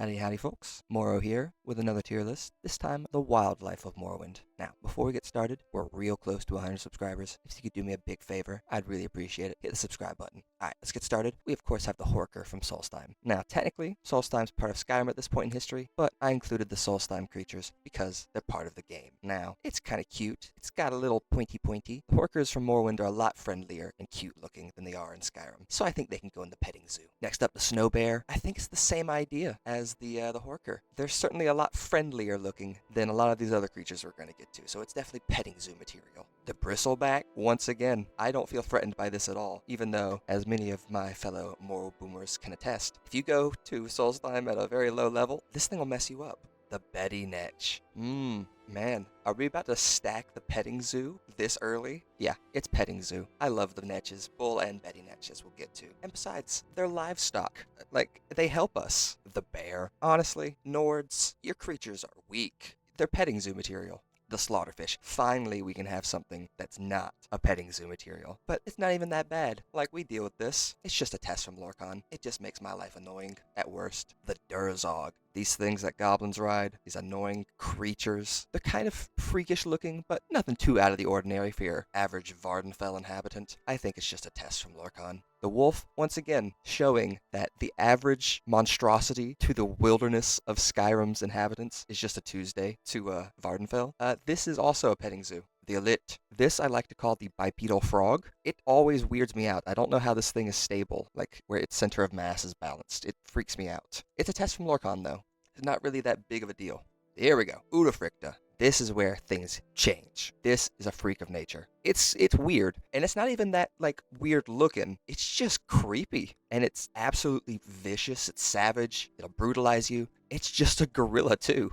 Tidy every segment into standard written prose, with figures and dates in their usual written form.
Howdy howdy folks, Morrow here with another tier list, this time the wildlife of Morrowind. Now, before we get started, we're real close to 100 subscribers. If you could do me a big favor, I'd really appreciate it. Hit the subscribe button. Alright, let's get started. We of course have the Horker from Solstheim. Now, technically, Solstheim's part of Skyrim at this point in history, but I included the Solstheim creatures because they're part of the game. Now, it's kinda cute. It's got a little pointy. The Horkers from Morrowind are a lot friendlier and cute looking than they are in Skyrim, so I think they can go in the petting zoo. Next up, the Snow Bear. I think it's the same idea as the Horker. They're certainly a lot friendlier looking than a lot of these other creatures we're going to get to, so it's definitely petting zoo material. The Bristleback, once again, I don't feel threatened by this at all, even though, as many of my fellow Morrow boomers can attest, if you go to Solstheim at a very low level, this thing will mess you up. The Betty Netch. Man, are we about to stack the petting zoo this early? Yeah, it's petting zoo. I love the Netches, Bull and Betty Netch, as we'll get to. And besides, they're livestock. Like, they help us. The Bear. Honestly, Nords, your creatures are weak. They're petting zoo material. The Slaughterfish. Finally, we can have something that's not a petting zoo material. But it's not even that bad. Like, we deal with this. It's just a test from Lorcan. It just makes my life annoying, at worst. The Durzog. These things that goblins ride, these annoying creatures, they're kind of freakish looking, but nothing too out of the ordinary for your average Vardenfell inhabitant. I think it's just a test from Lorcan. The Wolf, once again, showing that the average monstrosity to the wilderness of Skyrim's inhabitants is just a Tuesday to Vardenfell. This is also a petting zoo. The Alit. This I like to call the bipedal frog. It always weirds me out. I don't know how this thing is stable, like where its center of mass is balanced. It freaks me out. It's a test from Lorcan, though. It's not really that big of a deal. Here we go. Udafricta. This is where things change. This is a freak of nature. It's weird, and it's not even that, like, weird looking. It's just creepy, and it's absolutely vicious. It's savage. It'll brutalize you. It's just a gorilla, too.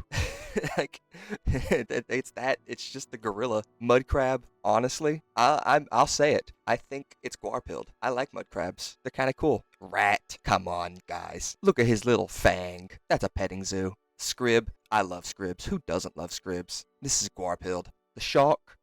Like, it's just a gorilla. Mud crab, honestly, I'll say it. I think it's Guarpilled. I like mud crabs. They're kind of cool. Rat, come on, guys. Look at his little fang. That's a petting zoo. Scrib, I love Scribs. Who doesn't love Scribs? This is Guarpilled. The Shark,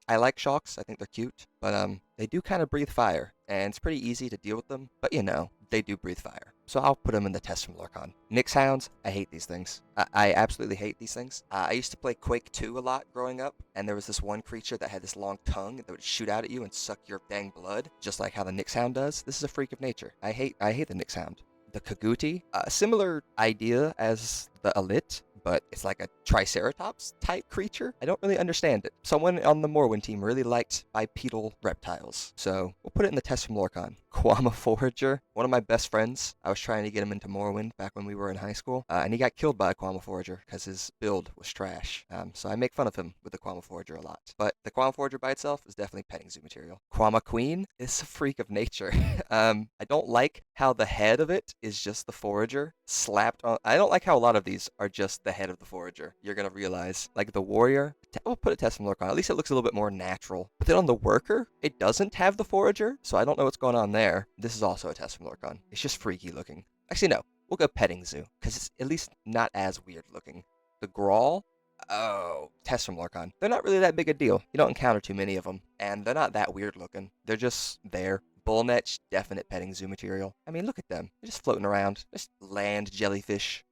I like sharks. I think they're cute, but they do kind of breathe fire, and it's pretty easy to deal with them, but you know, they do breathe fire. So I'll put them in the test from Lorcan. Nyx Hounds, I hate these things. I absolutely hate these things. I used to play Quake 2 a lot growing up, and there was this one creature that had this long tongue that would shoot out at you and suck your dang blood, just like how the Nyx Hound does. This is a freak of nature. I hate the Nyx Hound. The Kaguti, similar idea as the Alit, but it's like a Triceratops type creature. I don't really understand it. Someone on the Morrowind team really liked bipedal reptiles, so we'll put it in the test from Lorcan. Quama Forager, one of my best friends. I was trying to get him into Morrowind back when we were in high school, and he got killed by a Quama Forager because his build was trash. So I make fun of him with the Quama Forager a lot. But the Quama Forager by itself is definitely petting zoo material. Quama Queen is a freak of nature. I don't like how the head of it is just the forager slapped on. I don't like how a lot of these are just the head of the forager. You're gonna realize, like the warrior, we'll put a test from Lorcan. At least it looks a little bit more natural. But then on the worker, it doesn't have the forager, so I don't know what's going on there. This is also a test from Lorcan. It's just freaky looking. Actually, no. We'll go petting zoo, because it's at least not as weird looking. The Grawl, oh, test from Lorcan. They're not really that big a deal. You don't encounter too many of them, and they're not that weird looking. They're just there. Bullnetch, definite petting zoo material. I mean, look at them. They're just floating around. Just land jellyfish.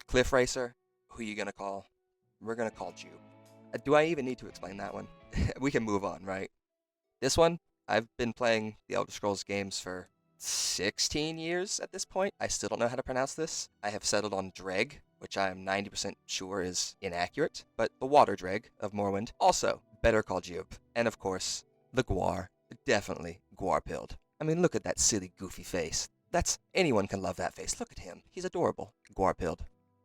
Cliff Racer, who you gonna call? We're gonna call Jew. Do I even need to explain that one? We can move on, right? This one, I've been playing the Elder Scrolls games for 16 years at this point. I still don't know how to pronounce this. I have settled on Dreg, which I am 90% sure is inaccurate, but the Water Dreg of Morrowind, also better called Jub. And of course, the Guar, definitely Guarpilled. I mean, look at that silly, goofy face. Anyone can love that face. Look at him. He's adorable. Guarpilled.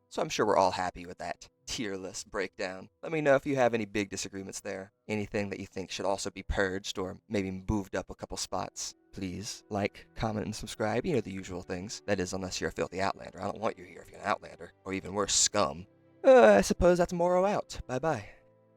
So I'm sure we're all happy with that tier list breakdown. Let me know if you have any big disagreements there. Anything that you think should also be purged or maybe moved up a couple spots. Please like, comment, and subscribe. You know, the usual things. That is, unless you're a filthy outlander. I don't want you here if you're an outlander. Or even worse, scum. I suppose that's Morrow out. Bye-bye.